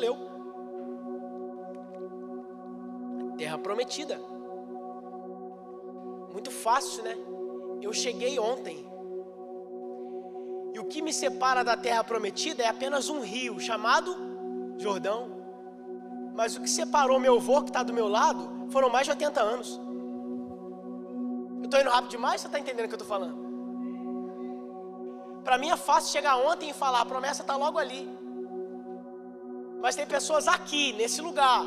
leu. Terra prometida. Muito fácil, né? Eu cheguei ontem. E o que me separa da terra prometida é apenas um rio chamado Jordão. Mas o que separou meu avô, que está do meu lado, foram mais de 80 anos. Eu estou indo rápido demais, você está entendendo o que eu estou falando? Para mim é fácil chegar ontem e falar, a promessa está logo ali. Mas tem pessoas aqui, nesse lugar.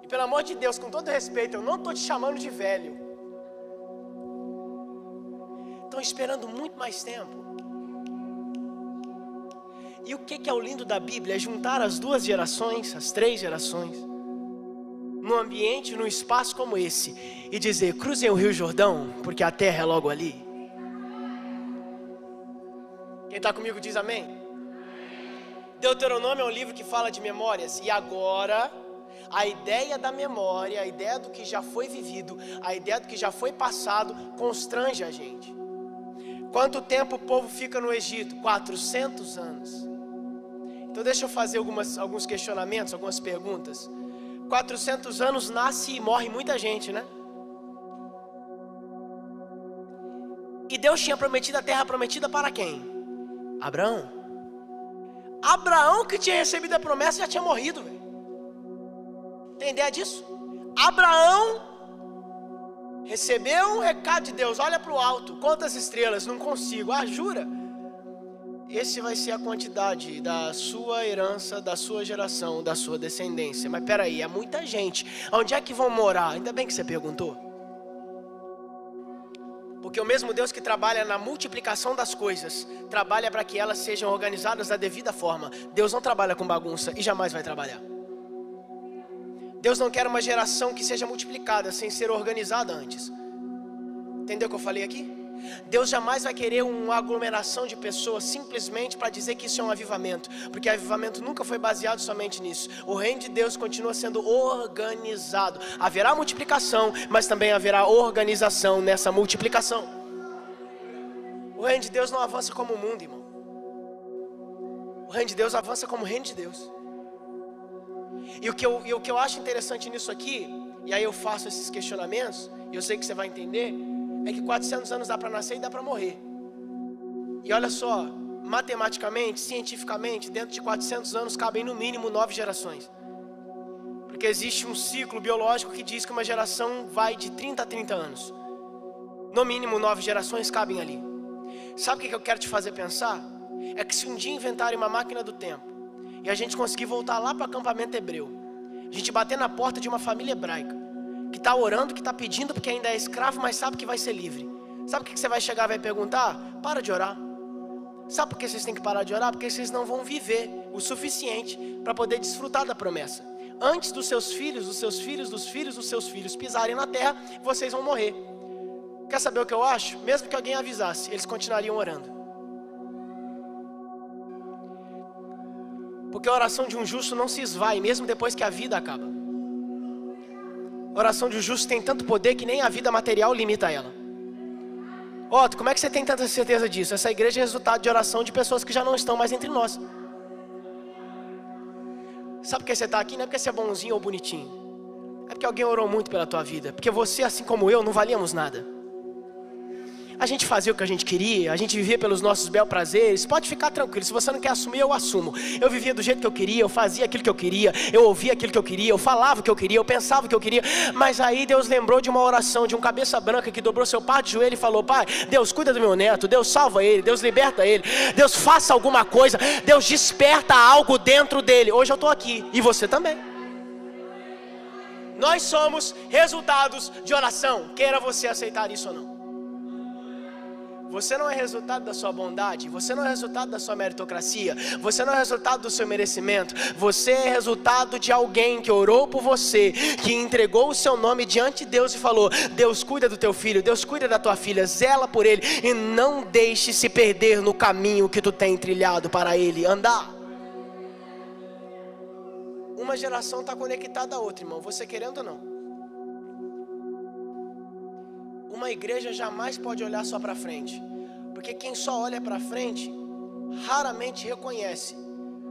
E pelo amor de Deus, com todo respeito, eu não estou te chamando de velho. Estão esperando muito mais tempo. E o que é o lindo da Bíblia? É juntar as duas gerações, as três gerações, num ambiente, num espaço como esse, e dizer, cruzem o Rio Jordão, porque a terra é logo ali. Quem está comigo diz amém? Deuteronômio é um livro que fala de memórias, e agora, a ideia da memória, a ideia do que já foi vivido, a ideia do que já foi passado, constrange a gente. Quanto tempo o povo fica no Egito? 400 anos. Então deixa eu fazer alguns questionamentos, algumas perguntas. 400 anos nasce e morre muita gente, né? E Deus tinha prometido a terra prometida para quem? Abraão. Abraão, que tinha recebido a promessa, já tinha morrido, velho. Tem ideia disso? Abraão recebeu um recado de Deus, olha para o alto, quantas estrelas? Não consigo. Ah, jura? Esse vai ser a quantidade da sua herança, da sua geração, da sua descendência. Mas peraí, é muita gente. Onde é que vão morar? Ainda bem que você perguntou. Porque o mesmo Deus que trabalha na multiplicação das coisas, trabalha para que elas sejam organizadas da devida forma. Deus não trabalha com bagunça e jamais vai trabalhar. Deus não quer uma geração que seja multiplicada sem ser organizada antes. Entendeu o que eu falei aqui? Deus jamais vai querer uma aglomeração de pessoas simplesmente para dizer que isso é um avivamento, porque avivamento nunca foi baseado somente nisso. O reino de Deus continua sendo organizado. Haverá multiplicação, mas também haverá organização nessa multiplicação. O reino de Deus não avança como o mundo, irmão. O reino de Deus avança como o reino de Deus. E o que eu acho interessante nisso aqui, e aí eu faço esses questionamentos, e eu sei que você vai entender, é que 400 anos dá para nascer e dá para morrer. E olha só, matematicamente, cientificamente, dentro de 400 anos cabem no mínimo 9 gerações. Porque existe um ciclo biológico que diz que uma geração vai de 30 a 30 anos. No mínimo 9 gerações cabem ali. Sabe o que eu quero te fazer pensar? É que se um dia inventarem uma máquina do tempo e a gente conseguir voltar lá para o acampamento hebreu, a gente bater na porta de uma família hebraica que está orando, que está pedindo porque ainda é escravo, mas sabe que vai ser livre. Sabe o que você vai chegar e vai perguntar? Para de orar. Sabe por que vocês têm que parar de orar? Porque vocês não vão viver o suficiente para poder desfrutar da promessa. Antes dos seus filhos, dos seus filhos, dos filhos dos seus filhos pisarem na terra, vocês vão morrer. Quer saber o que eu acho? Mesmo que alguém avisasse, eles continuariam orando. Porque a oração de um justo não se esvai, mesmo depois que a vida acaba. A oração de um justo tem tanto poder que nem a vida material limita ela. Otto, como é que você tem tanta certeza disso? Essa igreja é resultado de oração de pessoas que já não estão mais entre nós. Sabe por que você está aqui? Não é porque você é bonzinho ou bonitinho. É porque alguém orou muito pela tua vida. Porque você, assim como eu, não valíamos nada. A gente fazia o que a gente queria, a gente vivia pelos nossos bel prazeres. Pode ficar tranquilo, se você não quer assumir, eu assumo. Eu vivia do jeito que eu queria, eu fazia aquilo que eu queria, eu ouvia aquilo que eu queria, eu falava o que eu queria, eu pensava o que eu queria. Mas aí Deus lembrou de uma oração de um cabeça branca que dobrou seu par de joelho e falou: Pai, Deus cuida do meu neto, Deus salva ele, Deus liberta ele, Deus faça alguma coisa, Deus desperta algo dentro dele. Hoje eu estou aqui, e você também. Nós somos resultados de oração, queira você aceitar isso ou não. Você não é resultado da sua bondade, você não é resultado da sua meritocracia, você não é resultado do seu merecimento, você é resultado de alguém que orou por você, que entregou o seu nome diante de Deus e falou: Deus cuida do teu filho, Deus cuida da tua filha, zela por ele e não deixe se perder no caminho que tu tem trilhado para ele andar. Uma geração está conectada à outra, irmão, você querendo ou não. Uma igreja jamais pode olhar só para frente, porque quem só olha para frente raramente reconhece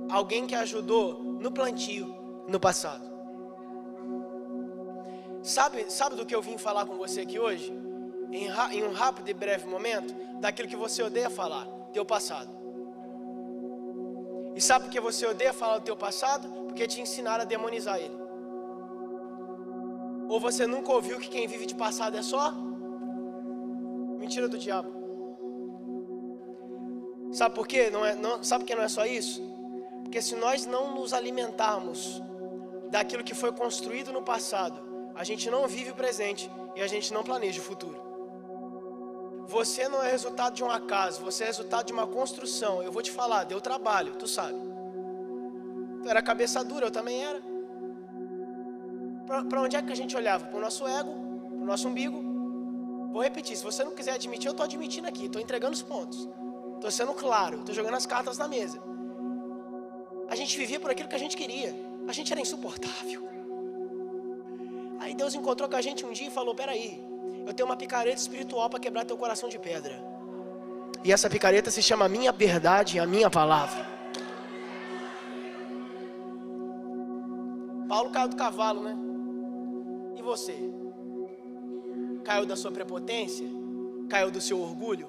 alguém que ajudou no plantio, no passado. Sabe do que eu vim falar com você aqui hoje? Em um rápido e breve momento, daquilo que você odeia falar, teu passado. E sabe por que você odeia falar do teu passado? Porque te ensinaram a demonizar ele. Ou você nunca ouviu que quem vive de passado é só mentira do diabo. Sabe por quê? Sabe por que não é só isso? Porque se nós não nos alimentarmos daquilo que foi construído no passado, a gente não vive o presente e a gente não planeja o futuro. Você não é resultado de um acaso, você é resultado de uma construção. Eu vou te falar, deu trabalho, tu sabe. Tu era cabeça dura, eu também era. Para onde é que a gente olhava? Para o nosso ego, para o nosso umbigo. Vou repetir, se você não quiser admitir, eu estou admitindo aqui, estou entregando os pontos. Estou sendo claro, estou jogando as cartas na mesa. A gente vivia por aquilo que a gente queria. A gente era insuportável. Aí Deus encontrou com a gente um dia e falou, peraí, eu tenho uma picareta espiritual para quebrar teu coração de pedra. E essa picareta se chama minha verdade e a minha palavra. Paulo caiu do cavalo, né? E você? Caiu da sua prepotência? Caiu do seu orgulho?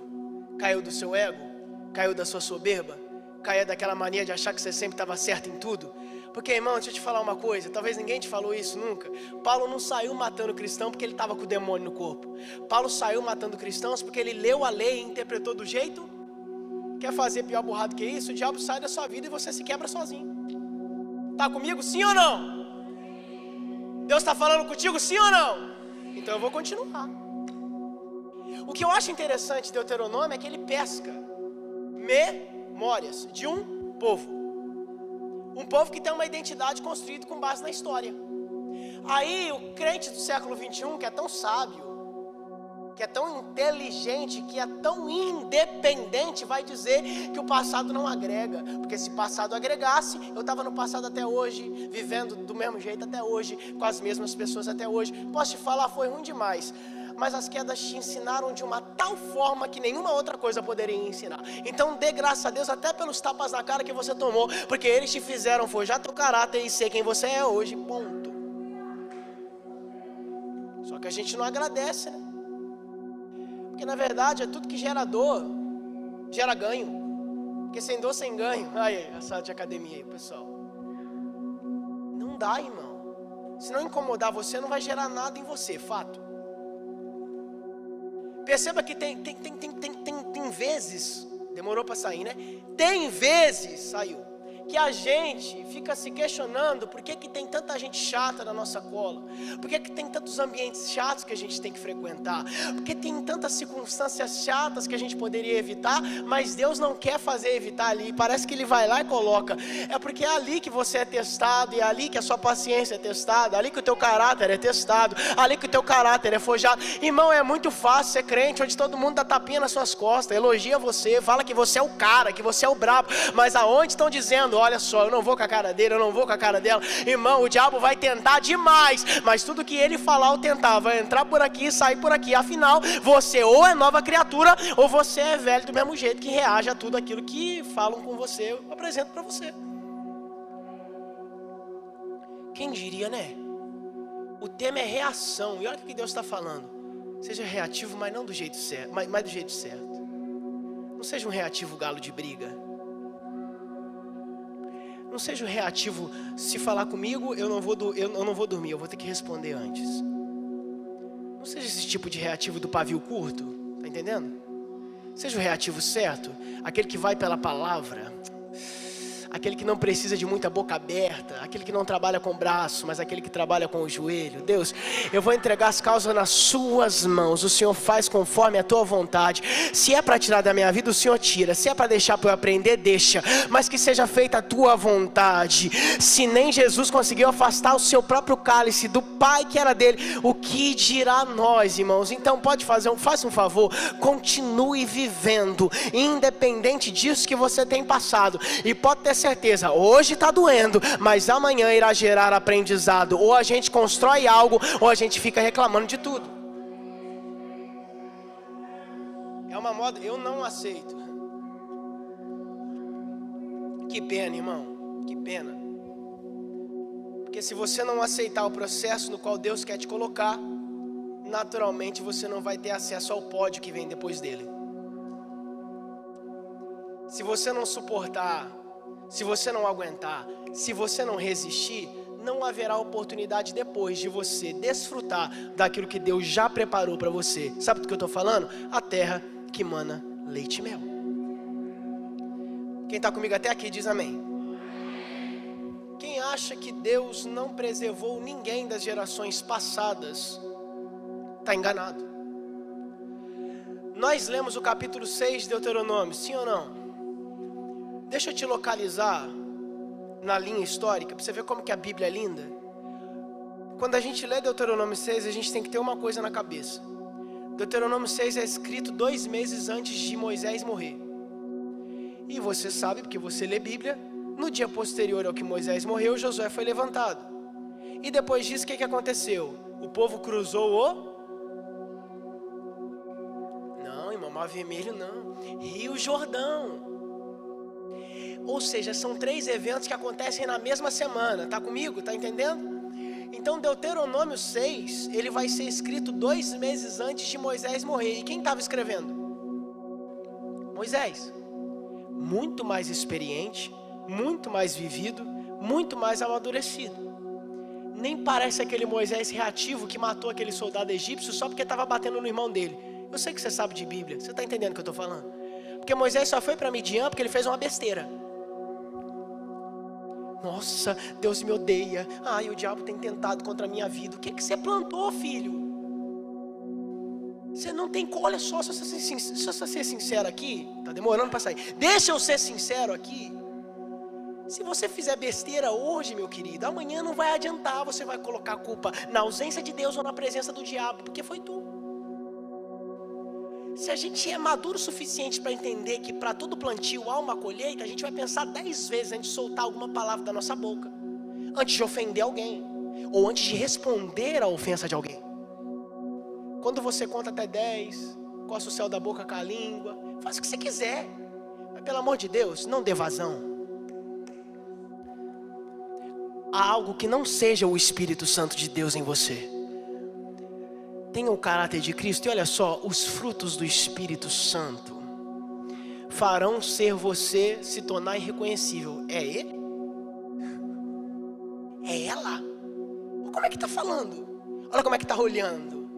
Caiu do seu ego? Caiu da sua soberba? Caiu daquela mania de achar que você sempre estava certo em tudo? Porque, irmão, deixa eu te falar uma coisa, talvez ninguém te falou isso nunca. Paulo não saiu matando cristão porque ele estava com o demônio no corpo. Paulo saiu matando cristãos porque ele leu a lei e interpretou do jeito. Quer fazer pior burrado que isso? O diabo sai da sua vida e você se quebra sozinho. Tá comigo, sim ou não? Deus está falando contigo, sim ou não? Então eu vou continuar. O que eu acho interessante de Deuteronômio é que ele pesca memórias de um povo. Um povo que tem uma identidade construída com base na história. Aí o crente do século 21, que é tão sábio, que é tão inteligente, que é tão independente, vai dizer que o passado não agrega. Porque se passado agregasse, eu estava no passado até hoje, vivendo do mesmo jeito até hoje, com as mesmas pessoas até hoje. Posso te falar, foi ruim demais. Mas as quedas te ensinaram de uma tal forma que nenhuma outra coisa poderia ensinar. Então dê graças a Deus até pelos tapas na cara que você tomou, porque eles te fizeram forjar teu caráter e ser quem você é hoje, ponto. Só que a gente não agradece, né? Porque na verdade é tudo que gera dor, gera ganho. Porque sem dor, sem ganho. Aí, a sala de academia aí, pessoal. Não dá, irmão. Se não incomodar você, não vai gerar nada em você, fato. Perceba que tem vezes, demorou para sair, né? Tem vezes, saiu, que a gente fica se questionando por que tem tanta gente chata na nossa cola, por que tem tantos ambientes chatos que a gente tem que frequentar, por que tem tantas circunstâncias chatas que a gente poderia evitar, mas Deus não quer fazer evitar ali, parece que Ele vai lá e coloca. É porque é ali que você é testado, e é ali que a sua paciência é testada, é ali que o teu caráter é testado, é ali que o teu caráter é forjado. Irmão, é muito fácil ser crente, onde todo mundo dá tapinha nas suas costas, elogia você, fala que você é o cara, que você é o brabo, mas aonde estão dizendo, olha só, eu não vou com a cara dele, eu não vou com a cara dela. Irmão, o diabo vai tentar demais, mas tudo que ele falar ou tentar vai entrar por aqui e sair por aqui. Afinal, você ou é nova criatura ou você é velho do mesmo jeito, que reage a tudo aquilo que falam com você, eu apresento para você. Quem diria, né? O tema é reação, e olha o que Deus está falando. Seja reativo, mas não do jeito certo, mas do jeito certo. Não seja um reativo galo de briga. Não seja reativo, se falar comigo, eu não vou dormir, eu vou ter que responder antes. Não seja esse tipo de reativo do pavio curto, tá entendendo? Seja o reativo certo, aquele que vai pela palavra, aquele que não precisa de muita boca aberta, aquele que não trabalha com o braço, mas aquele que trabalha com o joelho. Deus, eu vou entregar as causas nas suas mãos, o Senhor faz conforme a tua vontade. Se é para tirar da minha vida, o Senhor tira. Se é para deixar para eu aprender, deixa, mas que seja feita a tua vontade. Se nem Jesus conseguiu afastar o seu próprio cálice do Pai que era dele, o que dirá nós, irmãos? Então faça um favor, continue vivendo, independente disso que você tem passado, e pode ter certeza, hoje está doendo, mas amanhã irá gerar aprendizado. Ou a gente constrói algo, ou a gente fica reclamando de tudo. É uma moda, eu não aceito. Que pena, irmão, que pena. Porque se você não aceitar o processo no qual Deus quer te colocar, naturalmente você não vai ter acesso ao pódio que vem depois dele. Se você não suportar, se você não aguentar, se você não resistir, não haverá oportunidade depois de você desfrutar daquilo que Deus já preparou para você. Sabe do que eu estou falando? A terra que mana leite e mel. Quem está comigo até aqui diz amém. Quem acha que Deus não preservou ninguém das gerações passadas, está enganado. Nós lemos o capítulo 6 de Deuteronômio, sim ou não? Deixa eu te localizar na linha histórica, para você ver como que a Bíblia é linda. Quando a gente lê Deuteronômio 6, a gente tem que ter uma coisa na cabeça. Deuteronômio 6 é escrito 2 meses antes de Moisés morrer. E você sabe, porque você lê Bíblia, no dia posterior ao que Moisés morreu, Josué foi levantado. E depois disso, o que aconteceu? O povo cruzou o... Não, irmão, Mar Vermelho não. Rio Jordão. Ou seja, são 3 eventos que acontecem na mesma semana. Tá comigo? Tá entendendo? Então Deuteronômio 6, ele vai ser escrito 2 meses antes de Moisés morrer. E quem estava escrevendo? Moisés. Muito mais experiente, muito mais vivido, muito mais amadurecido. Nem parece aquele Moisés reativo que matou aquele soldado egípcio só porque estava batendo no irmão dele. Eu sei que você sabe de Bíblia. Você está entendendo o que eu estou falando? Porque Moisés só foi para Midian porque ele fez uma besteira. Nossa, Deus me odeia. Ai, o diabo tem tentado contra a minha vida. O que você plantou, filho? Você não tem... Olha só, se você ser sincero aqui, tá demorando para sair. Deixa eu ser sincero aqui. Se você fizer besteira hoje, meu querido, amanhã não vai adiantar. Você vai colocar a culpa na ausência de Deus ou na presença do diabo, porque foi tu. Se a gente é maduro o suficiente para entender que para todo plantio há uma colheita, a gente vai pensar 10 vezes antes de soltar alguma palavra da nossa boca, antes de ofender alguém, ou antes de responder à ofensa de alguém. Quando você conta até 10, coça o céu da boca com a língua, faz o que você quiser, mas pelo amor de Deus, não dê vazão a algo que não seja o Espírito Santo de Deus em você. Tenha o caráter de Cristo. E olha só, os frutos do Espírito Santo farão ser você se tornar irreconhecível. É ele? É ela? Como é que está falando? Olha como é que está olhando.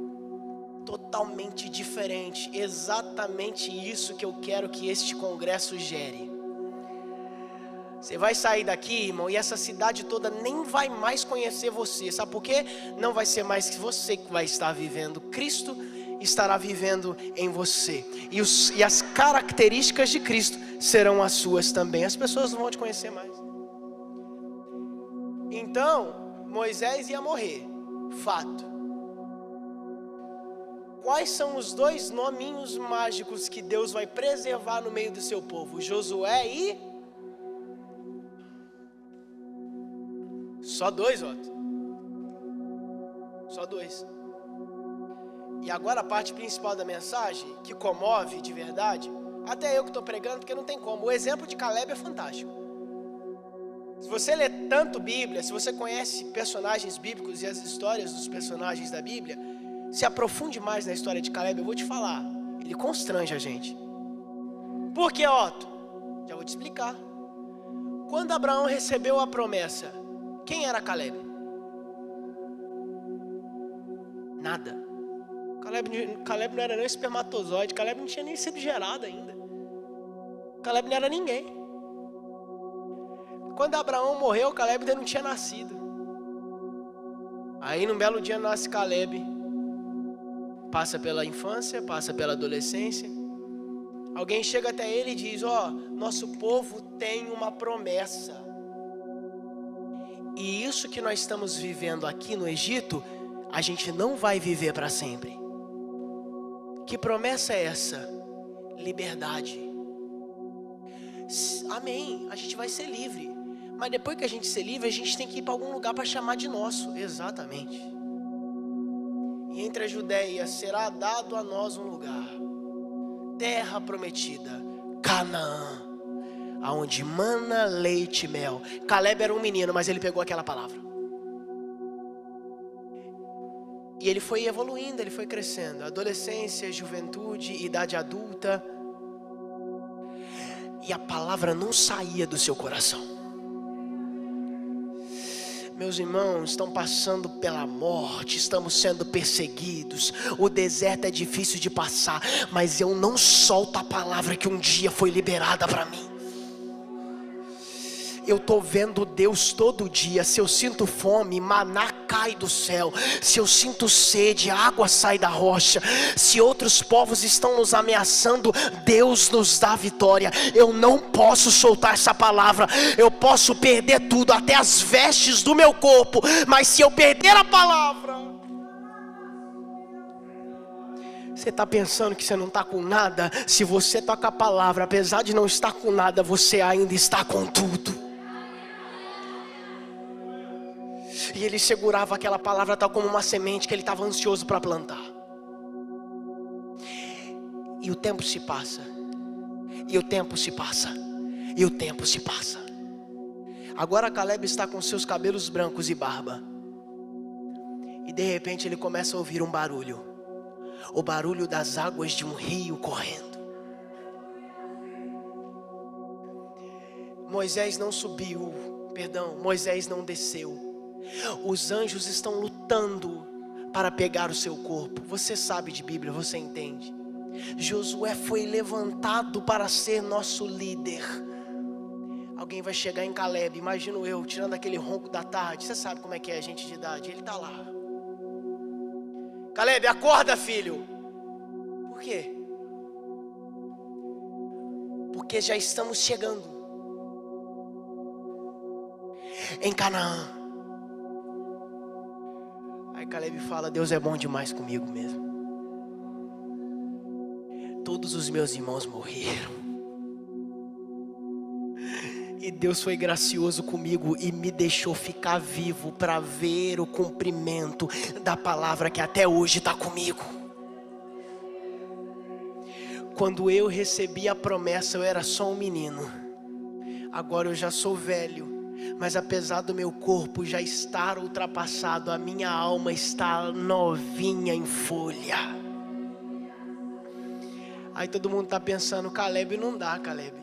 Totalmente diferente. Exatamente isso que eu quero que este congresso gere. Você vai sair daqui, irmão, e essa cidade toda nem vai mais conhecer você. Sabe por quê? Não vai ser mais você que vai estar vivendo. Cristo estará vivendo em você. E as características de Cristo serão as suas também. As pessoas não vão te conhecer mais. Então, Moisés ia morrer. Fato. Quais são os 2 nominhos mágicos que Deus vai preservar no meio do seu povo? Josué e... Só 2, Otto. Só 2. E agora a parte principal da mensagem, que comove de verdade, até eu que estou pregando, porque não tem como. O exemplo de Caleb é fantástico. Se você lê tanto Bíblia, se você conhece personagens bíblicos e as histórias dos personagens da Bíblia, se aprofunde mais na história de Caleb, eu vou te falar. Ele constrange a gente. Por que, Otto? Já vou te explicar. Quando Abraão recebeu a promessa, quem era Caleb? Nada. Caleb não era nem espermatozoide. Caleb não tinha nem sido gerado ainda. Caleb não era ninguém. Quando Abraão morreu, Caleb ainda não tinha nascido. Aí num belo dia nasce Caleb. Passa pela infância, passa pela adolescência. Alguém chega até ele e diz: ó, nosso povo tem uma promessa. E isso que nós estamos vivendo aqui no Egito, a gente não vai viver para sempre. Que promessa é essa? Liberdade. Amém, a gente vai ser livre. Mas depois que a gente ser livre, a gente tem que ir para algum lugar para chamar de nosso. Exatamente. E entre a Judéia será dado a nós um lugar. Terra prometida, Canaã, aonde mana leite e mel. Caleb era um menino, mas ele pegou aquela palavra. E ele foi evoluindo, ele foi crescendo. Adolescência, juventude, idade adulta. E a palavra não saía do seu coração. Meus irmãos, estão passando pela morte, estamos sendo perseguidos, o deserto é difícil de passar, mas eu não solto a palavra que um dia foi liberada para mim. Eu estou vendo Deus todo dia. Se eu sinto fome, maná cai do céu. Se eu sinto sede, água sai da rocha. Se outros povos estão nos ameaçando, Deus nos dá vitória. Eu não posso soltar essa palavra. Eu posso perder tudo, até as vestes do meu corpo, mas se eu perder a palavra... Você está pensando que você não está com nada? Se você toca a palavra, apesar de não estar com nada, você ainda está com tudo. E ele segurava aquela palavra tal como uma semente que ele estava ansioso para plantar. E o tempo se passa. E o tempo se passa. E o tempo se passa. Agora Caleb está com seus cabelos brancos e barba. E de repente ele começa a ouvir um barulho. O barulho das águas de um rio correndo. Moisés não desceu. Os anjos estão lutando para pegar o seu corpo. Você sabe de Bíblia, você entende. Josué foi levantado para ser nosso líder. Alguém vai chegar em Caleb, imagino eu, tirando aquele ronco da tarde. Você sabe como é que é a gente de idade, ele está lá. Caleb, acorda, filho. Por quê? Porque já estamos chegando em Canaã. Aí Caleb fala: Deus é bom demais comigo mesmo. Todos os meus irmãos morreram, e Deus foi gracioso comigo e me deixou ficar vivo para ver o cumprimento da palavra que até hoje está comigo. Quando eu recebi a promessa, eu era só um menino. Agora eu já sou velho. Mas apesar do meu corpo já estar ultrapassado, a minha alma está novinha em folha. Aí todo mundo está pensando: Caleb não dá, Caleb.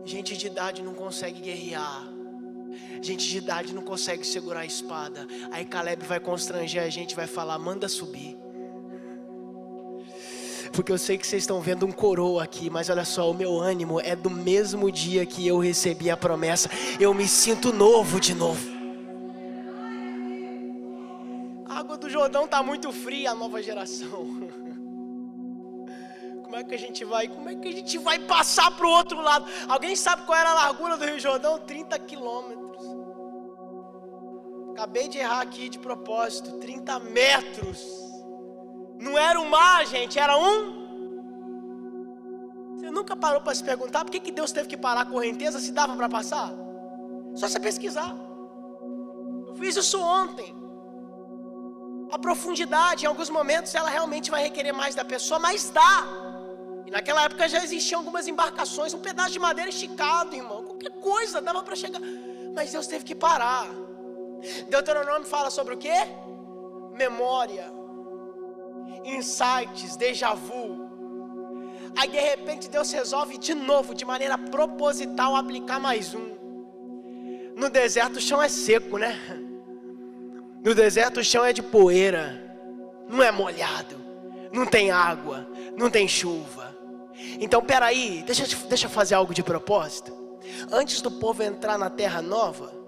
Gente de idade não consegue guerrear. Gente de idade não consegue segurar a espada. Aí Caleb vai constranger a gente, vai falar: manda subir. Porque eu sei que vocês estão vendo um coroa aqui, mas olha só, o meu ânimo é do mesmo dia que eu recebi a promessa. Eu me sinto novo de novo. A água do Jordão está muito fria, a nova geração. Como é que a gente vai passar para o outro lado? Alguém sabe qual era a largura do Rio Jordão? 30 quilômetros. Acabei de errar aqui de propósito, 30 metros. Não era um mar, gente, era Você nunca parou para se perguntar por que Deus teve que parar a correnteza se dava para passar? Só você pesquisar. Eu fiz isso ontem. A profundidade, em alguns momentos, ela realmente vai requerer mais da pessoa, mas dá. E naquela época já existiam algumas embarcações, um pedaço de madeira esticado, irmão. Qualquer coisa dava para chegar. Mas Deus teve que parar. Deuteronômio fala sobre o quê? Memória. Insights, déjà vu. Aí de repente Deus resolve de novo, de maneira proposital, aplicar mais um. No deserto o chão é seco, né? No deserto o chão é de poeira, não é molhado, não tem água, não tem chuva. Então peraí, deixa eu fazer algo de propósito. Antes do povo entrar na terra nova,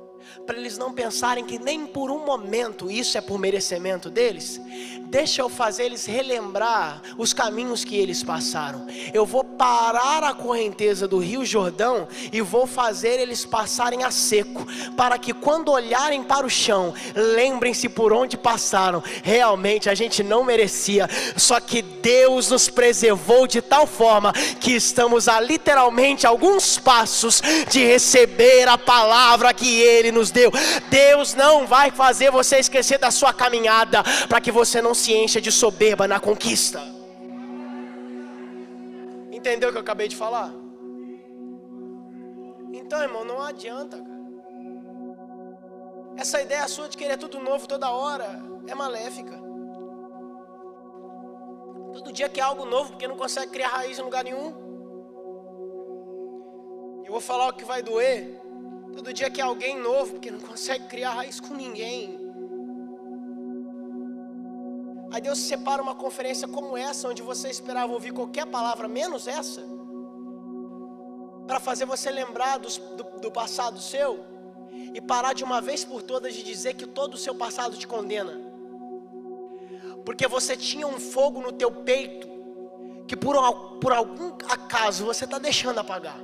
para eles não pensarem que nem por um momento isso é por merecimento deles, deixa eu fazer eles relembrar os caminhos que eles passaram. Eu vou parar a correnteza do Rio Jordão e vou fazer eles passarem a seco, para que quando olharem para o chão, lembrem-se por onde passaram. Realmente a gente não merecia, só que Deus nos preservou de tal forma que estamos a literalmente alguns passos de receber a palavra que Ele nos deu. Deus não vai fazer você esquecer da sua caminhada, para que você não se encha de soberba na conquista. Entendeu o que eu acabei de falar? Então, irmão, não adianta, cara. Essa ideia sua de querer tudo novo toda hora é maléfica. Todo dia quer algo novo porque não consegue criar raiz em lugar nenhum. Eu vou falar o que vai doer. Todo dia quer alguém novo porque não consegue criar raiz com ninguém. Aí Deus separa uma conferência como essa, onde você esperava ouvir qualquer palavra, menos essa, para fazer você lembrar do passado seu, e parar de uma vez por todas de dizer que todo o seu passado te condena. Porque você tinha um fogo no teu peito, que por algum acaso você está deixando apagar.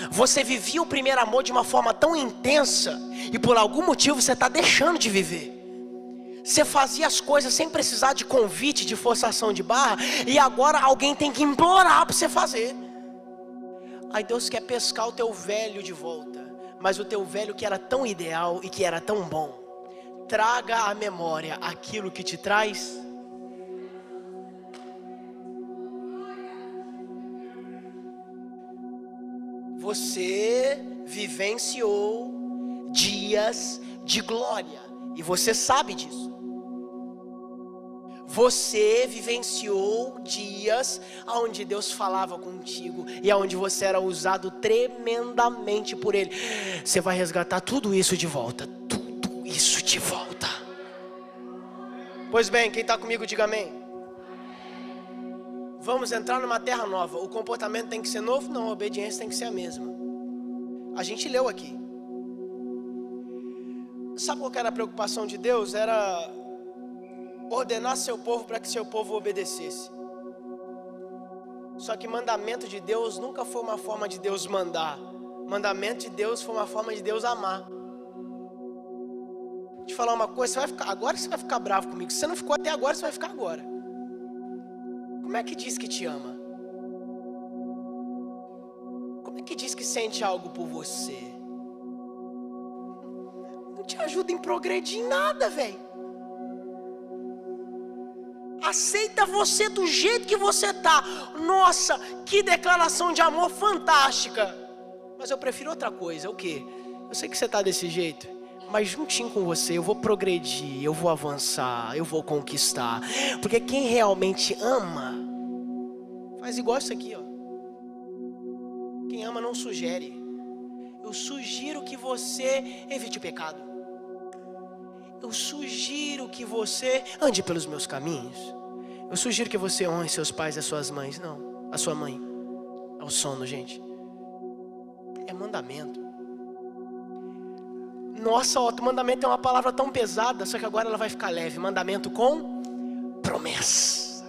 Você vivia o primeiro amor de uma forma tão intensa, e por algum motivo você está deixando de viver. Você fazia as coisas sem precisar de convite, de forçação de barra, e agora alguém tem que implorar para você fazer. Aí Deus quer pescar o teu velho de volta, mas o teu velho que era tão ideal e que era tão bom. Traga à memória aquilo que te traz. Você vivenciou dias de glória, e você sabe disso. Você vivenciou dias onde Deus falava contigo e onde você era usado tremendamente por Ele. Você vai resgatar tudo isso de volta. Tudo isso de volta. Pois bem, quem está comigo diga amém. Vamos entrar numa terra nova. O comportamento tem que ser novo? Não, a obediência tem que ser a mesma. A gente leu aqui. Sabe qual era a preocupação de Deus? Era ordenar seu povo para que seu povo obedecesse. Só que mandamento de Deus nunca foi uma forma de Deus mandar. Mandamento de Deus foi uma forma de Deus amar. Vou te falar uma coisa, agora você vai ficar bravo comigo. Se você não ficou até agora, você vai ficar agora. Como é que diz que te ama? Como é que diz que sente algo por você? Não te ajuda em progredir em nada, velho. Aceita você do jeito que você tá. Nossa, que declaração de amor fantástica. Mas eu prefiro outra coisa. O quê? Eu sei que você tá desse jeito, mas juntinho com você eu vou progredir, eu vou avançar, eu vou conquistar. Porque quem realmente ama faz igual isso aqui, ó. Quem ama não sugere. Eu sugiro que você evite o pecado. Eu sugiro que você ande pelos meus caminhos. Eu sugiro que você honre seus pais e as suas mães. Não, a sua mãe. É o sono, gente. É mandamento. Nossa, ó, mandamento é uma palavra tão pesada, só que agora ela vai ficar leve. Mandamento com promessa.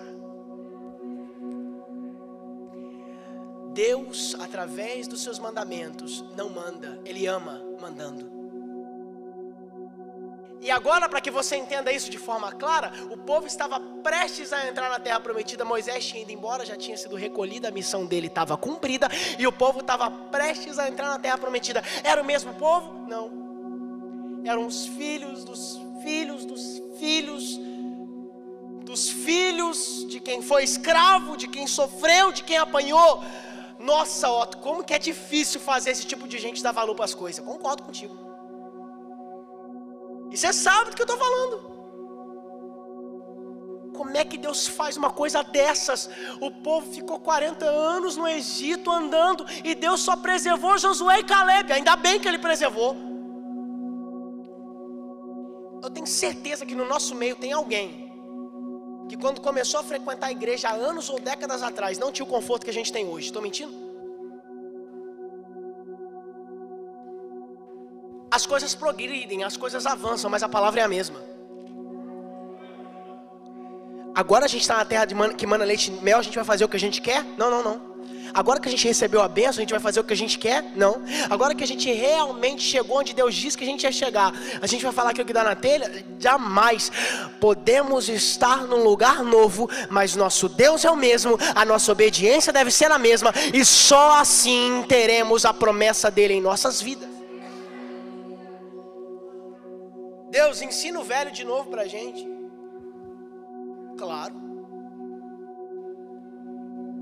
Deus, através dos seus mandamentos, não manda, Ele ama mandando. E agora, para que você entenda isso de forma clara, o povo estava prestes a entrar na terra prometida. Moisés tinha ido embora, já tinha sido recolhido, a missão dele estava cumprida, e o povo estava prestes a entrar na terra prometida. Era o mesmo povo? Não. Eram os filhos dos filhos dos filhos dos filhos de quem foi escravo, de quem sofreu, de quem apanhou. Nossa, Otto, como que é difícil fazer esse tipo de gente dar valor para as coisas. Concordo contigo. E você sabe do que eu estou falando. Como é que Deus faz uma coisa dessas? O povo ficou 40 anos no Egito andando, e Deus só preservou Josué e Caleb. Ainda bem que Ele preservou. Eu tenho certeza que no nosso meio tem alguém que quando começou a frequentar a igreja há anos ou décadas atrás, não tinha o conforto que a gente tem hoje. Estou mentindo? As coisas progridem, as coisas avançam, mas a palavra é a mesma. Agora a gente está na terra que mana leite e mel, a gente vai fazer o que a gente quer? Não. Agora que a gente recebeu a bênção, a gente vai fazer o que a gente quer? Não. Agora que a gente realmente chegou onde Deus disse que a gente ia chegar, a gente vai falar aquilo que dá na telha? Jamais. Podemos estar num lugar novo, mas nosso Deus é o mesmo, a nossa obediência deve ser a mesma, e só assim teremos a promessa dele em nossas vidas. Deus, ensina o velho de novo pra gente. Claro.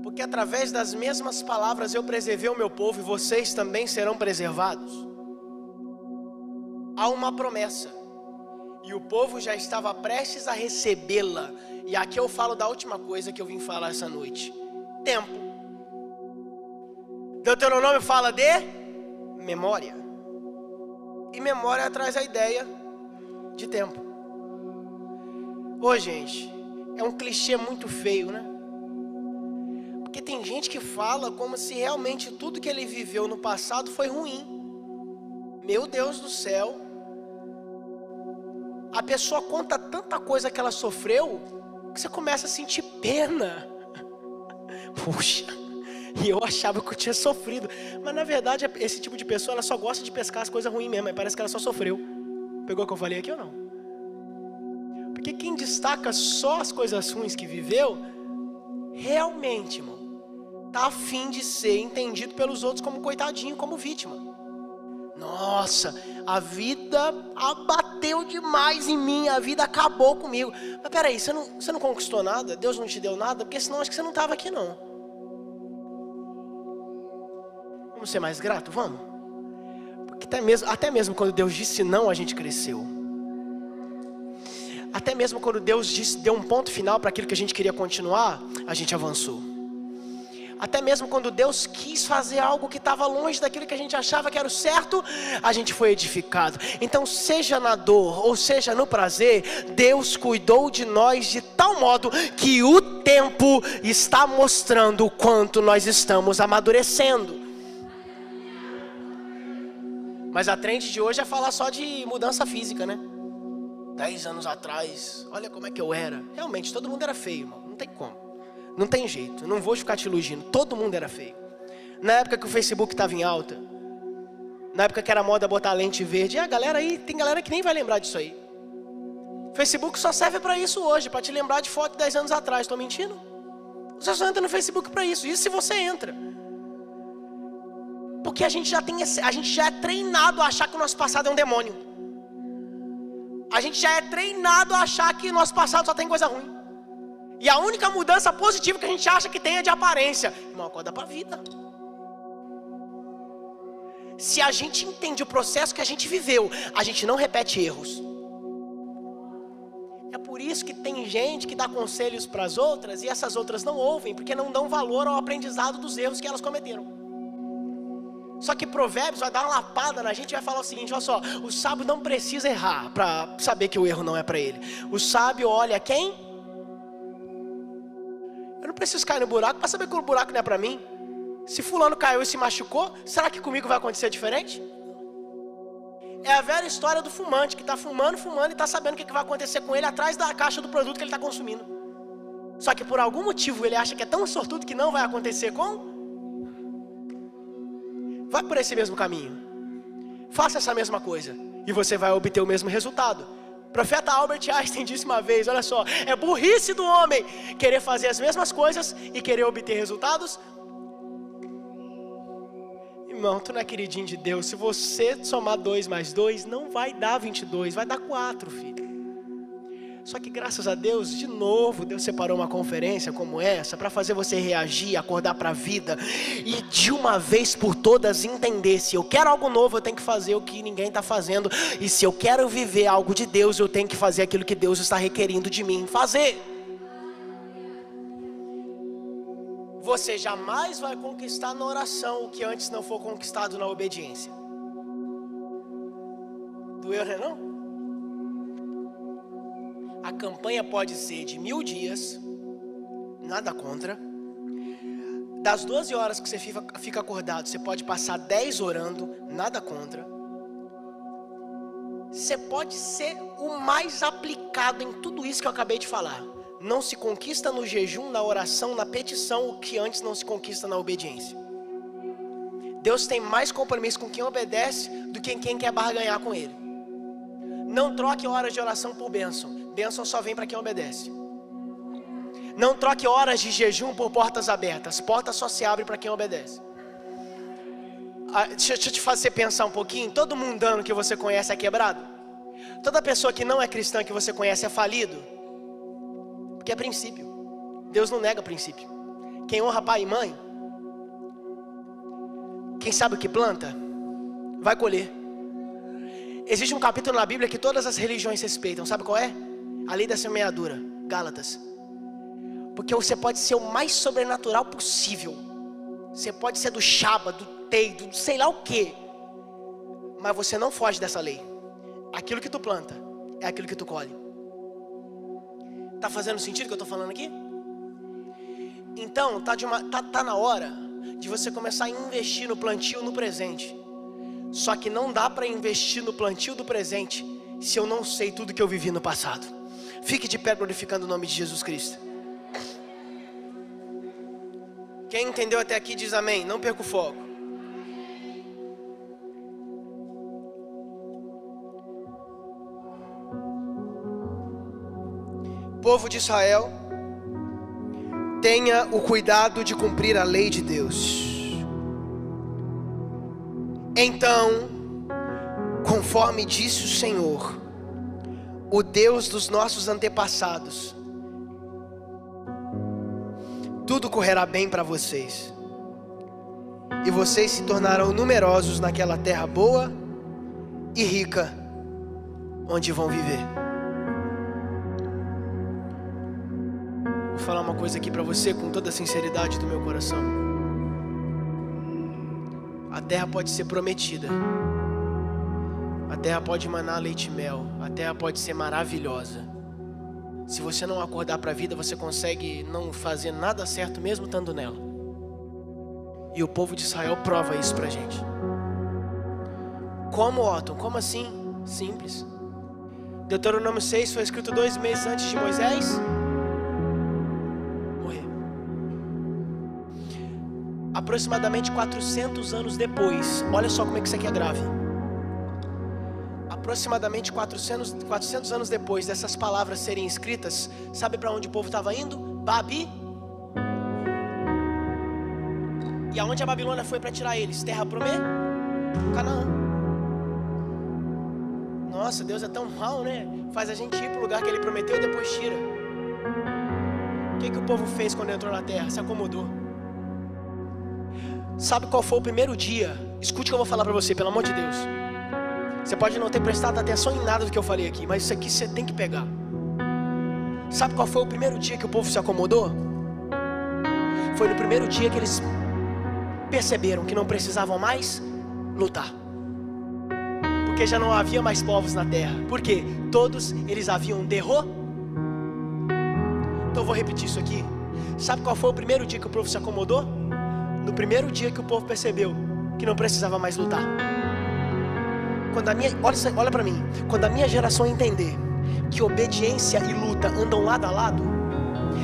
Porque através das mesmas palavras eu preservei o meu povo, e vocês também serão preservados. há uma promessa. E o povo já estava prestes a recebê-la. E aqui eu falo da última coisa que eu vim falar essa noite. Tempo. Deuteronômio fala de memória. E memória traz a ideia de tempo. Ô, gente, é um clichê muito feio, né? Porque tem gente que fala como se realmente tudo que ele viveu no passado foi ruim. Meu Deus do céu. A pessoa conta tanta coisa que ela sofreu que você começa a sentir pena. Puxa, e eu achava que eu tinha sofrido. Mas na verdade, esse tipo de pessoa, ela só gosta de pescar as coisas ruins mesmo. Mas parece que ela só sofreu. Pegou o que eu falei aqui ou não? Porque quem destaca só as coisas ruins que viveu, realmente, irmão, tá a fim de ser entendido pelos outros como coitadinho, como vítima. Nossa, a vida abateu demais em mim, a vida acabou comigo. Mas peraí, você não conquistou nada? Deus não te deu nada? Porque senão acho que você não estava aqui não. Vamos ser mais grato? Vamos? Porque até mesmo quando Deus disse não, a gente cresceu. Até mesmo quando Deus deu um ponto final para aquilo que a gente queria continuar, a gente avançou. Até mesmo quando Deus quis fazer algo que estava longe daquilo que a gente achava que era o certo, a gente foi edificado. Então, seja na dor ou seja no prazer, Deus cuidou de nós de tal modo que o tempo está mostrando o quanto nós estamos amadurecendo. Mas a trend de hoje é falar só de mudança física, né? 10 anos atrás, olha como é que eu era. Realmente, todo mundo era feio, irmão. Não tem como. Não tem jeito, não vou ficar te iludindo. Todo mundo era feio. Na época que o Facebook estava em alta, na época que era moda botar lente verde, a galera aí, tem galera que nem vai lembrar disso aí. Facebook só serve para isso hoje, para te lembrar de foto de 10 anos atrás. Estou mentindo? Você só entra no Facebook para isso. Isso se você entra. Porque a gente já é treinado a achar que o nosso passado é um demônio. A gente já é treinado a achar que o nosso passado só tem coisa ruim. E a única mudança positiva que a gente acha que tem é de aparência. Irmão, acorda para a vida. Se a gente entende o processo que a gente viveu, a gente não repete erros. É por isso que tem gente que dá conselhos para as outras e essas outras não ouvem, porque não dão valor ao aprendizado dos erros que elas cometeram. Só que Provérbios vai dar uma lapada na gente e vai falar o seguinte: olha só, o sábio não precisa errar para saber que o erro não é para ele. O sábio olha quem? Eu não preciso cair no buraco para saber que o buraco não é para mim. Se fulano caiu e se machucou, será que comigo vai acontecer diferente? É a velha história do fumante, que está fumando e está sabendo o que vai acontecer com ele atrás da caixa do produto que ele está consumindo. Só que por algum motivo ele acha que é tão sortudo que não vai acontecer com... Vai por esse mesmo caminho. Faça essa mesma coisa e você vai obter o mesmo resultado. O profeta Albert Einstein disse uma vez, olha só, é burrice do homem querer fazer as mesmas coisas e querer obter resultados. Irmão, tu não é queridinho de Deus. Se você somar 2 mais 2, não vai dar 22, vai dar 4, filho. Só que graças a Deus, de novo, Deus separou uma conferência como essa para fazer você reagir, acordar para a vida e de uma vez por todas entender: se eu quero algo novo, eu tenho que fazer o que ninguém está fazendo, e se eu quero viver algo de Deus, eu tenho que fazer aquilo que Deus está requerindo de mim fazer. Você jamais vai conquistar na oração o que antes não for conquistado na obediência. Doeu, né não? A campanha pode ser de 1000 dias, nada contra. Das 12 horas que você fica acordado, você pode passar 10 orando, nada contra. Você pode ser o mais aplicado em tudo isso que eu acabei de falar. Não se conquista no jejum, na oração, na petição, o que antes não se conquista na obediência. Deus tem mais compromisso com quem obedece do que quem quer barganhar com Ele. Não troque horas de oração por bênção. Bênção só vem para quem obedece. Não troque horas de jejum por portas abertas. Portas só se abrem para quem obedece. Deixa eu te fazer pensar um pouquinho. Todo mundano que você conhece é quebrado? Toda pessoa que não é cristã que você conhece é falido? Porque é princípio. Deus não nega princípio. Quem honra pai e mãe, quem sabe o que planta, vai colher. Existe um capítulo na Bíblia que todas as religiões respeitam. Sabe qual é? A lei da semeadura. Gálatas. Porque você pode ser o mais sobrenatural possível. Você pode ser do Shaba, do Tei, do sei lá o que. Mas você não foge dessa lei. Aquilo que tu planta é aquilo que tu colhe. Tá fazendo sentido o que eu tô falando aqui? Então, tá na hora de você começar a investir no plantio no presente. Só que não dá para investir no plantio do presente se eu não sei tudo que eu vivi no passado. Fique de pé glorificando o nome de Jesus Cristo. Quem entendeu até aqui diz amém. Não perca o foco. Povo de Israel, tenha o cuidado de cumprir a lei de Deus. Então, conforme disse o Senhor, o Deus dos nossos antepassados, tudo correrá bem para vocês, e vocês se tornarão numerosos naquela terra boa e rica, onde vão viver. Vou falar uma coisa aqui para você com toda a sinceridade do meu coração. A terra pode ser prometida, a terra pode emanar leite e mel, a terra pode ser maravilhosa. Se você não acordar para a vida, você consegue não fazer nada certo mesmo estando nela. E o povo de Israel prova isso pra gente. Como, Otton? Como assim? Simples. Deuteronômio 6 foi escrito 2 meses antes de Moisés morrer. Aproximadamente 400 anos depois, olha só como é que isso aqui é grave. Aproximadamente 400 anos depois dessas palavras serem escritas, sabe para onde o povo estava indo? Babi. E aonde a Babilônia foi para tirar eles? Terra prometida? Canaã. Nossa, Deus é tão mal, né? Faz a gente ir para o lugar que Ele prometeu e depois tira. O que o povo fez quando entrou na terra? Se acomodou. Sabe qual foi o primeiro dia? Escute o que eu vou falar para você, pelo amor de Deus. Você pode não ter prestado atenção em nada do que eu falei aqui, mas isso aqui você tem que pegar. Sabe qual foi o primeiro dia que o povo se acomodou? Foi no primeiro dia que eles perceberam que não precisavam mais lutar. Porque já não havia mais povos na terra. Por quê? Todos eles haviam derrotado. Então eu vou repetir isso aqui. Sabe qual foi o primeiro dia que o povo se acomodou? No primeiro dia que o povo percebeu que não precisava mais lutar. Olha para mim. Quando a minha geração entender que obediência e luta andam lado a lado,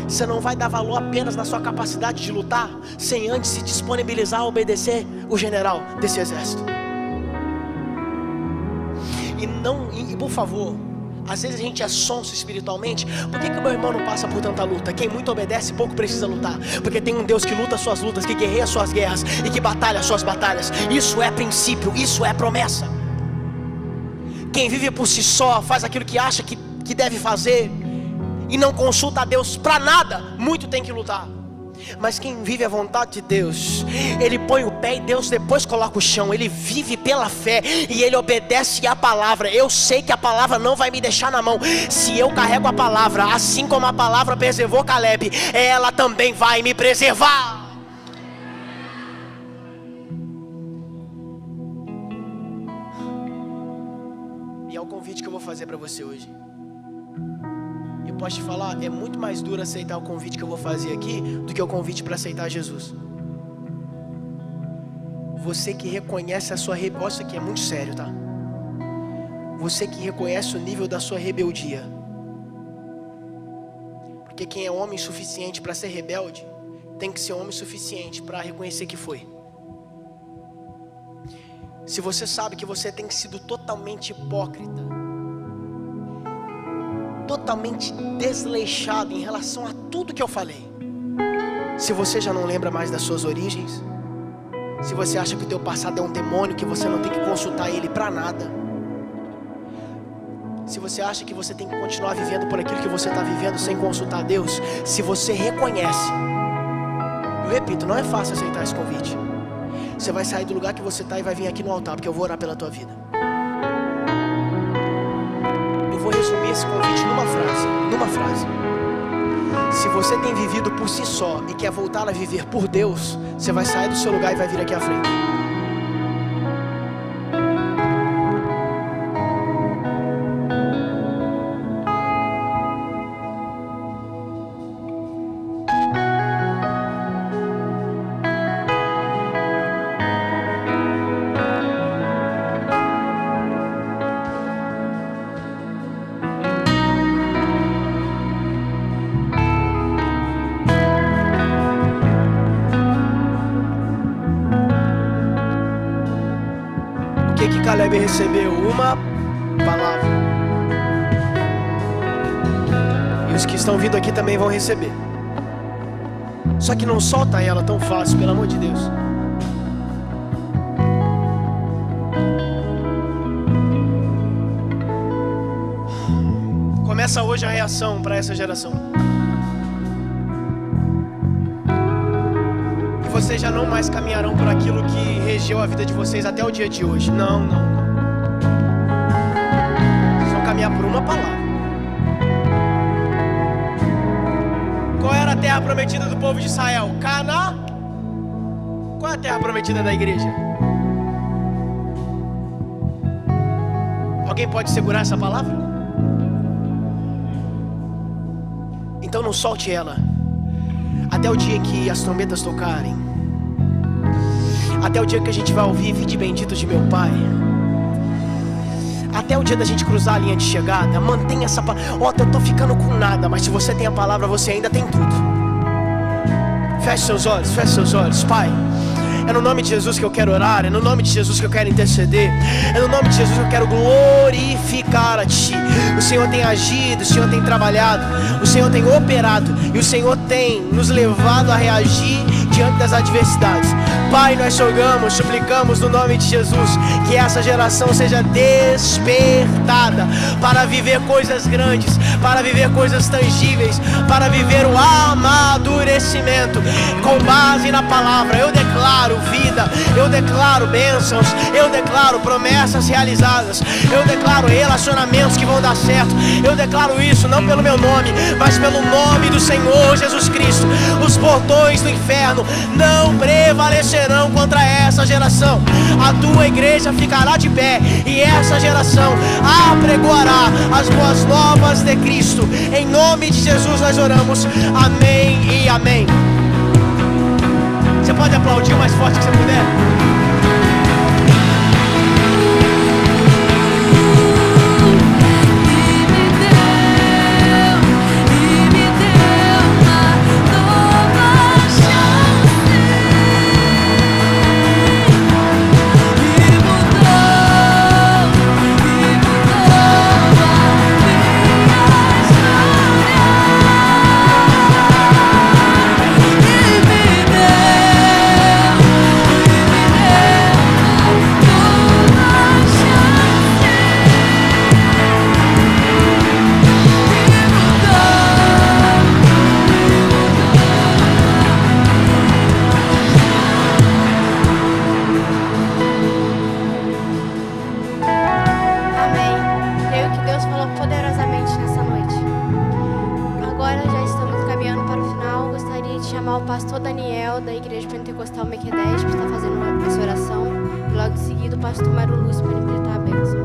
você não vai dar valor apenas na sua capacidade de lutar, sem antes se disponibilizar a obedecer o general desse exército. E por favor, às vezes a gente é sonso espiritualmente. Por que o meu irmão não passa por tanta luta? Quem muito obedece, pouco precisa lutar. Porque tem um Deus que luta suas lutas, que guerreia suas guerras e que batalha suas batalhas. Isso é princípio, isso é promessa. Quem vive por si só, faz aquilo que acha que deve fazer e não consulta a Deus para nada, muito tem que lutar. Mas quem vive a vontade de Deus, ele põe o pé e Deus depois coloca o chão. Ele vive pela fé e ele obedece à palavra. Eu sei que a palavra não vai me deixar na mão. Se eu carrego a palavra, assim como a palavra preservou Caleb, ela também vai me preservar. E é o convite que eu vou fazer para você hoje. Eu posso te falar, é muito mais duro aceitar o convite que eu vou fazer aqui do que o convite para aceitar Jesus. Você que reconhece a sua rebeldia, isso aqui é muito sério, tá? Você que reconhece o nível da sua rebeldia. Porque quem é homem suficiente para ser rebelde, tem que ser homem suficiente para reconhecer que foi. Se você sabe que você tem sido totalmente hipócrita, totalmente desleixado em relação a tudo que eu falei, se você já não lembra mais das suas origens, se você acha que o teu passado é um demônio, que você não tem que consultar ele para nada, se você acha que você tem que continuar vivendo por aquilo que você está vivendo sem consultar Deus, se você reconhece, eu repito, não é fácil aceitar esse convite. Você vai sair do lugar que você está e vai vir aqui no altar, porque eu vou orar pela tua vida. esse convite numa frase. Numa frase. Se você tem vivido por si só e quer voltar a viver por Deus, você vai sair do seu lugar e vai vir aqui à frente. Caleb recebeu uma palavra. E os que estão vindo aqui também vão receber. Só que não solta ela tão fácil, pelo amor de Deus. Começa hoje a reação para essa geração. Vocês já não mais caminharão por aquilo que regeu a vida de vocês até o dia de hoje. Não, não, não. Vocês vão caminhar por uma palavra. Qual era a terra prometida do povo de Israel? Canaã. Qual é a terra prometida da igreja? Alguém pode segurar essa palavra? Então não solte ela até o dia que as trombetas tocarem. Até o dia que a gente vai ouvir "Vinde benditos de meu Pai". Até o dia da gente cruzar a linha de chegada. Mantenha essa palavra. Eu tô ficando com nada, mas se você tem a palavra, você ainda tem tudo. Feche seus olhos, feche seus olhos. Pai, é no nome de Jesus que eu quero orar. É no nome de Jesus que eu quero interceder. É no nome de Jesus que eu quero glorificar a Ti. O Senhor tem agido, o Senhor tem trabalhado, o Senhor tem operado, e o Senhor tem nos levado a reagir diante das adversidades. Pai, nós rogamos, suplicamos no nome de Jesus que essa geração seja despertada para viver coisas grandes, para viver coisas tangíveis, para viver o amadurecimento com base na palavra. Eu declaro vida, eu declaro bênçãos, eu declaro promessas realizadas, eu declaro relacionamentos que vão dar certo. Eu declaro isso não pelo meu nome, mas pelo nome do Senhor Jesus Cristo. Os portões do inferno não prevalecerão contra essa geração. A tua igreja ficará de pé e essa geração apregoará as boas novas de Cristo. Em nome de Jesus nós oramos. Amém e amém. Você pode aplaudir o mais forte que você puder. Chamar o pastor Daniel da Igreja Pentecostal Mequedés para estar fazendo essa oração, e logo em seguida o pastor Mário Lúcio para interpretar a bênção.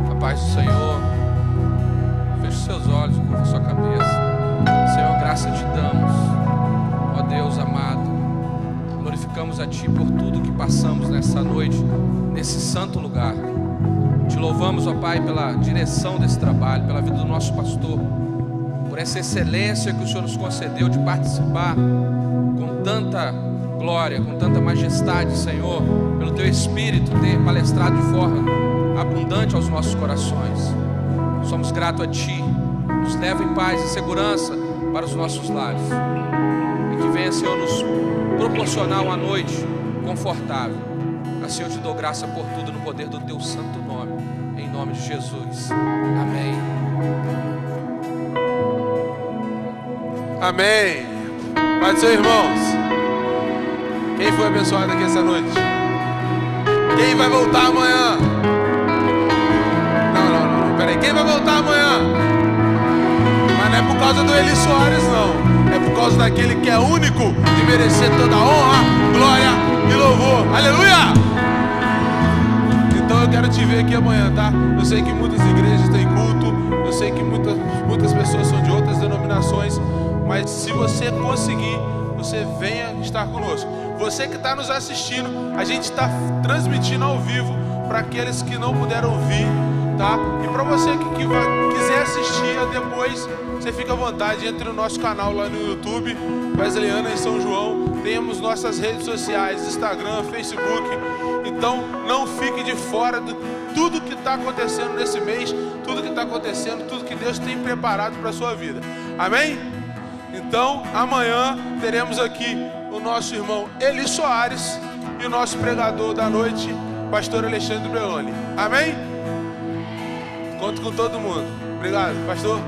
A paz do Senhor. Feche seus olhos, curva sua cabeça. Senhor, graça te damos, ó Deus amado. Glorificamos a Ti por tudo que passamos nessa noite, nesse santo lugar. Te louvamos, ó Pai, pela direção desse trabalho, pela vida do nosso pastor, por essa excelência que o Senhor nos concedeu de participar com tanta glória, com tanta majestade, Senhor, pelo Teu Espírito ter palestrado de forma abundante aos nossos corações. Somos gratos a Ti. Nos leva em paz e segurança para os nossos lares, e que venha, Senhor, nos proporcionar uma noite confortável. Assim eu te dou graça por tudo no poder do Teu santo nome, em nome nome de Jesus. Amém. Amém. Pai do Senhor, irmãos. Quem foi abençoado aqui essa noite? Quem vai voltar amanhã? Não. Peraí. Quem vai voltar amanhã? Mas não é por causa do Eli Soares, não. É por causa daquele que é único de merecer toda a honra, glória e louvor. Aleluia! Então eu quero te ver aqui amanhã, tá? Eu sei que muitas igrejas têm culto. Eu sei que muitas pessoas são de outras denominações. Mas se você conseguir, você venha estar conosco. Você que está nos assistindo, a gente está transmitindo ao vivo para aqueles que não puderam vir, tá? E para você que quiser assistir depois, você fica à vontade, entre no nosso canal lá no YouTube, Wesleyana em São João. Temos nossas redes sociais, Instagram, Facebook. Então não fique de fora de tudo que está acontecendo nesse mês, tudo que está acontecendo, tudo que Deus tem preparado para a sua vida. Amém? Então, amanhã teremos aqui o nosso irmão Eli Soares e o nosso pregador da noite, pastor Alexandre Beloni. Amém? Conto com todo mundo. Obrigado, pastor.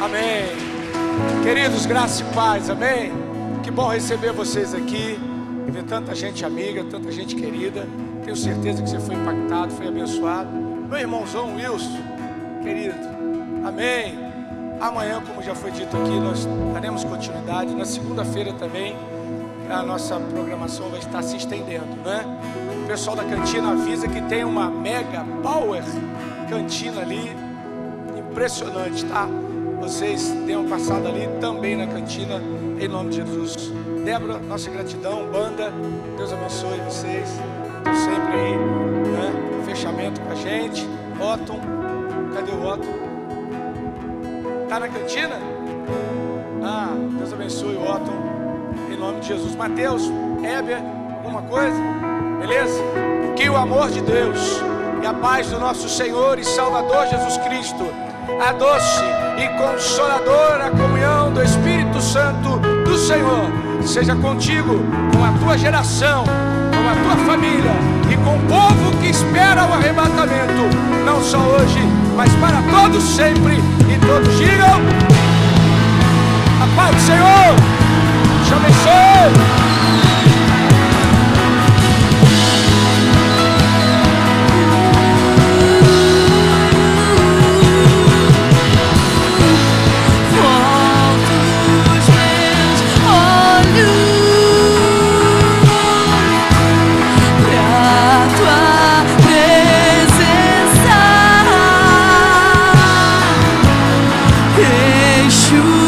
Amém. Queridos, graça e paz, amém? Que bom receber vocês aqui e ver tanta gente amiga, tanta gente querida. Tenho certeza que você foi impactado, foi abençoado. Meu irmãozão Wilson, querido, amém. Amanhã, como já foi dito aqui, nós daremos continuidade. Na segunda-feira também, a nossa programação vai estar se estendendo, né? O pessoal da cantina avisa que tem uma mega power cantina ali, impressionante, tá? Vocês tenham passado ali também na cantina, em nome de Jesus. Débora, nossa gratidão, banda, Deus abençoe vocês. Estão sempre aí, né? Fechamento com a gente. Otton, cadê o Otton? Tá na cantina? Ah, Deus abençoe o Otton, em nome de Jesus. Mateus, Heber, alguma coisa? Beleza? Que o amor de Deus e a paz do nosso Senhor e Salvador Jesus Cristo, a doce e consoladora comunhão do Espírito Santo do Senhor, seja contigo, com a tua geração, com a tua família e com o povo que espera o arrebatamento, não só hoje, mas para todos sempre. E todos digam: a paz do Senhor te abençoe. Deixo